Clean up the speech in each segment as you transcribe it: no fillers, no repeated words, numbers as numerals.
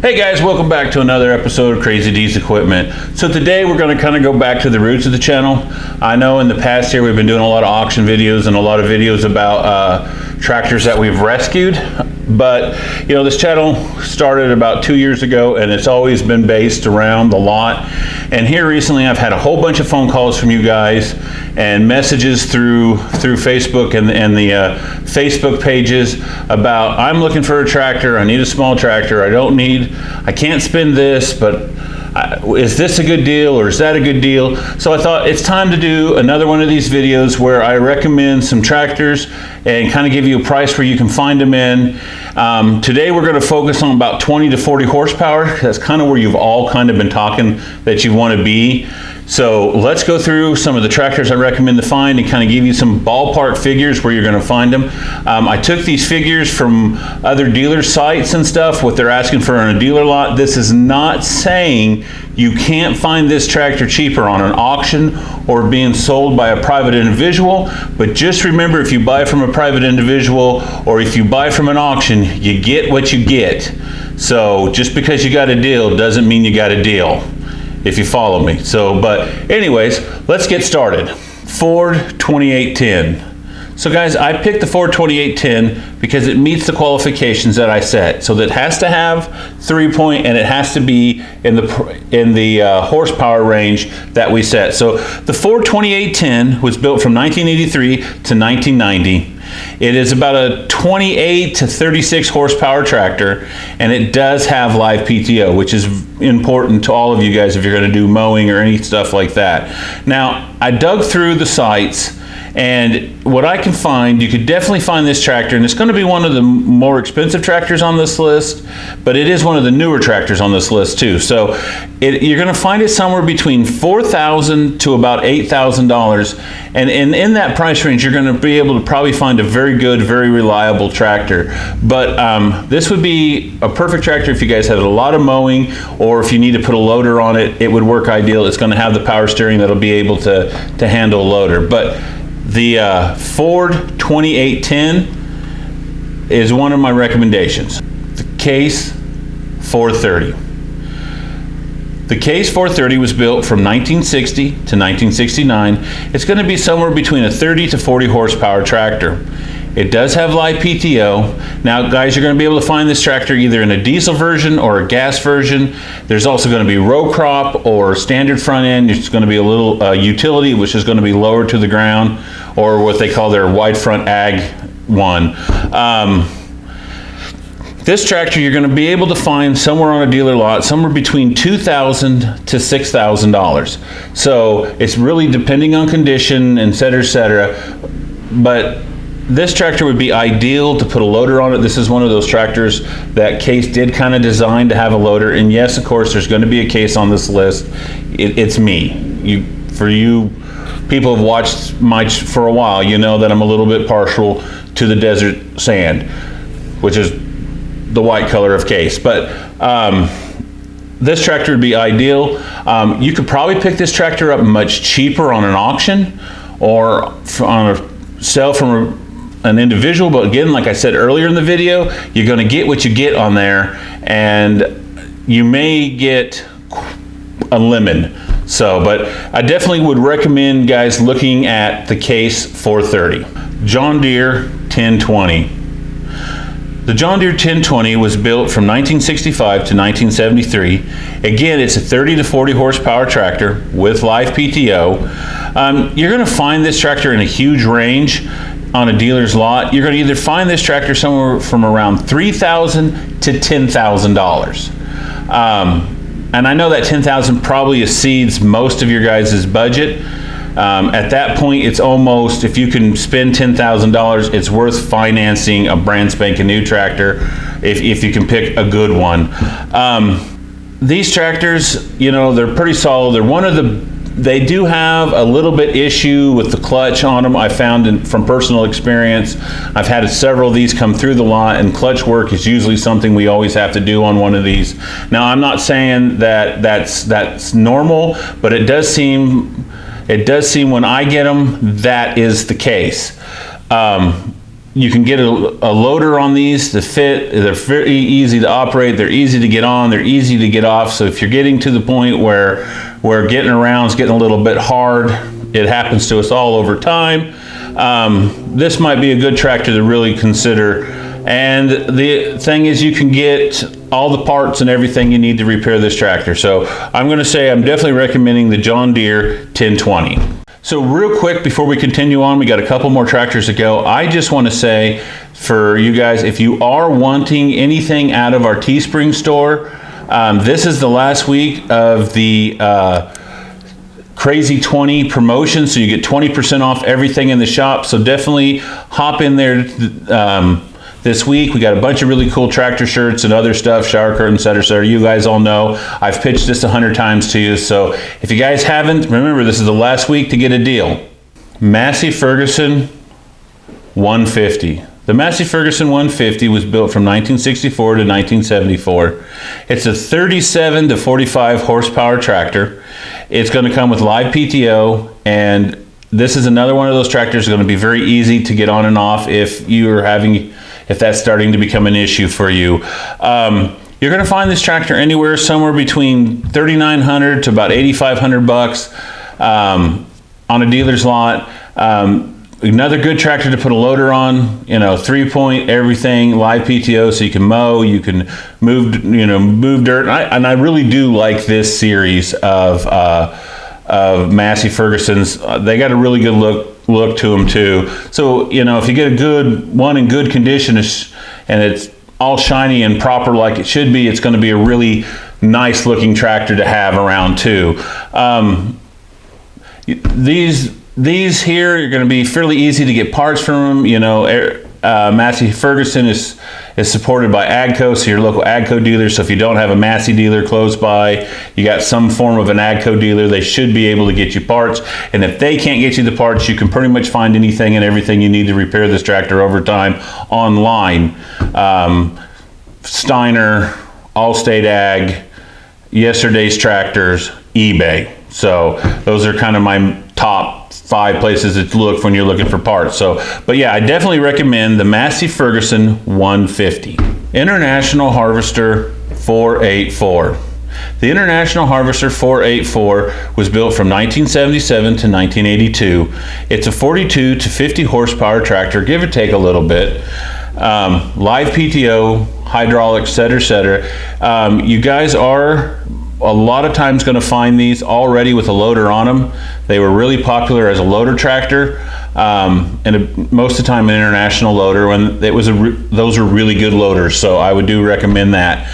Hey guys, welcome back to another episode of Crazy D's Equipment. So today we're going to kind of go back to the roots of the channel. I know in the past here we've been doing a lot of auction videos and a lot of videos about tractors that we've rescued. But you know, this channel started about 2 years ago and it's always been based around the lot. And here recently I've had a whole bunch of phone calls from you guys and messages through Facebook and the Facebook pages about, I'm looking for a tractor, I need a small tractor, I can't spend this, but is this a good deal or is that a good deal? So I thought it's time to do another one of these videos where I recommend some tractors and kind of give you a price where you can find them in. Today we're going to focus on about 20 to 40 horsepower. That's kind of where you've all kind of been talking that you want to be. So let's go through some of the tractors I recommend to find and kind of give you some ballpark figures where you're going to find them. I took these figures from other dealer sites and stuff, what they're asking for on a dealer lot. This is not saying you can't find this tractor cheaper on an auction or being sold by a private individual, but just remember, if you buy from a private individual or if you buy from an auction, you get what you get. So just because you got a deal doesn't mean you got a deal, if you follow me. So, but anyways, let's get started. Ford 2810. So guys, I picked the Ford 2810 because it meets the qualifications that I set. So that has to have 3-point and it has to be in the horsepower range that we set. So the Ford 2810 was built from 1983 to 1990. It is about a 28 to 36 horsepower tractor, and it does have live PTO, which is important to all of you guys if you're going to do mowing or any stuff like that. Now, I dug through the sites, and what I can find, you could definitely find this tractor, and it's going to be one of the more expensive tractors on this list, but it is one of the newer tractors on this list too. So you're going to find it somewhere between $4,000 to about $8,000, and in that price range, you're going to be able to probably find a very good, very reliable tractor. But this would be a perfect tractor if you guys had a lot of mowing, or if you need to put a loader on it, it would work ideal. It's going to have the power steering that'll be able to handle a loader. But the Ford 2810 is one of my recommendations. The Case 430. The Case 430 was built from 1960 to 1969. It's going to be somewhere between a 30 to 40 horsepower tractor. It does have live PTO. Now guys, you're going to be able to find this tractor either in a diesel version or a gas version. There's also going to be row crop or standard front end. It's going to be a little utility, which is going to be lower to the ground, or what they call their wide front ag one. This tractor you're going to be able to find somewhere on a dealer lot, somewhere between $2,000 to $6,000. So it's really depending on condition, et cetera, but this tractor would be ideal to put a loader on it. This is one of those tractors that Case did kind of design to have a loader. And yes, of course, there's going to be a Case on this list. It's me. For you people have watched for a while, you know that I'm a little bit partial to the desert sand, which is the white color of Case. But this tractor would be ideal. You could probably pick this tractor up much cheaper on an auction or on a sale from an individual, but again, like I said earlier in the video, you're going to get what you get on there, and you may get a lemon. So, but I definitely would recommend guys looking at the Case 430. John Deere 1020. The John Deere 1020 was built from 1965 to 1973. Again, it's a 30 to 40 horsepower tractor with live PTO. You're going to find this tractor in a huge range on a dealer's lot. You're going to either find this tractor somewhere from around $3,000 to $10,000. And I know that $10,000 probably exceeds most of your guys' budget. At that point, it's almost, if you can spend $10,000, it's worth financing a brand spanking new tractor if you can pick a good one. These tractors, you know, they're pretty solid. They do have a little bit issue with the clutch on them. I found from personal experience. I've had several of these come through the lot, and clutch work is usually something we always have to do on one of these. Now, I'm not saying that that's normal, but it does seem when I get them, that is the case. You can get a loader on these to fit. They're very easy to operate. They're easy to get on. They're easy to get off. So if you're getting to the point where getting around is getting a little bit hard, it happens to us all over time, this might be a good tractor to really consider. And the thing is, you can get all the parts and everything you need to repair this tractor. So I'm going to say I'm definitely recommending the John Deere 1020. So real quick before we continue on, we got a couple more tractors to go. I just want to say for you guys, if you are wanting anything out of our Teespring store, this is the last week of the Crazy 20 promotion, so you get 20% off everything in the shop. So definitely hop in there this week. We got a bunch of really cool tractor shirts and other stuff, shower curtains, etc. You guys all know I've pitched this 100 times to you. So if you guys haven't, remember this is the last week to get a deal. Massey Ferguson 150. The Massey Ferguson 150 was built from 1964 to 1974. It's a 37 to 45 horsepower tractor. It's going to come with live PTO, and this is another one of those tractors going to be very easy to get on and off if that's starting to become an issue for you. You're going to find this tractor anywhere somewhere between $3,900 to about $8,500 on a dealer's lot. Another good tractor to put a loader on, 3-point everything, live PTO, so you can mow, you can move dirt. And I really do like this series of Massey Ferguson's. They got a really good look to them too. So if you get a good one in good condition and it's all shiny and proper like it should be, it's going to be a really nice looking tractor to have around too. These here are going to be fairly easy to get parts from them. Massey Ferguson is supported by AGCO, so your local AGCO dealer. So if you don't have a Massey dealer close by, you got some form of an AGCO dealer, they should be able to get you parts. And if they can't get you the parts, you can pretty much find anything and everything you need to repair this tractor over time online. Steiner, Allstate Ag, Yesterday's Tractors, eBay. So those are kind of my top 5 places to look when you're looking for parts. But yeah, I definitely recommend the Massey Ferguson 150. International Harvester 484. The International Harvester 484 was built from 1977 to 1982. It's a 42 to 50 horsepower tractor, give or take a little bit. Live PTO, hydraulics, etc. You guys are a lot of times going to find these already with a loader on them. They were really popular as a loader tractor, and most of the time an international loader. When those are really good loaders, so I would do recommend that.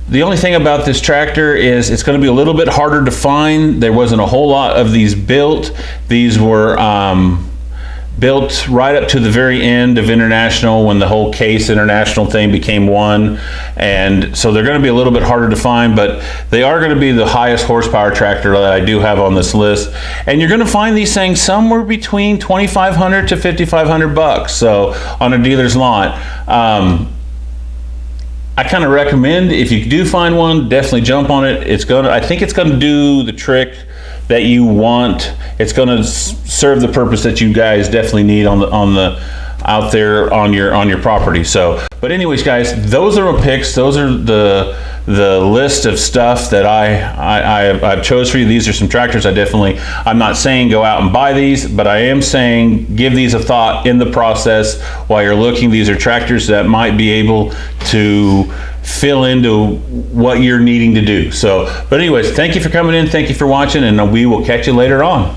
The only thing about this tractor is it's going to be a little bit harder to find. There wasn't a whole lot of these built. These were built right up to the very end of International, when the whole Case International thing became one, and so they're going to be a little bit harder to find, but they are going to be the highest horsepower tractor that I do have on this list. And you're going to find these things somewhere between $2,500 to $5,500. So on a dealer's lot, I kind of recommend, if you do find one, definitely jump on it. I think it's going to do the trick that you want. It's going to serve the purpose that you guys definitely need out there on your property. So, but anyways, guys, those are my picks. Those are the list of stuff that I've chose for you. These are some tractors I'm not saying go out and buy these, but I am saying give these a thought in the process while you're looking. These are tractors that might be able to fill into what you're needing to do. So, but anyways, thank you for coming in. Thank you for watching, and we will catch you later on.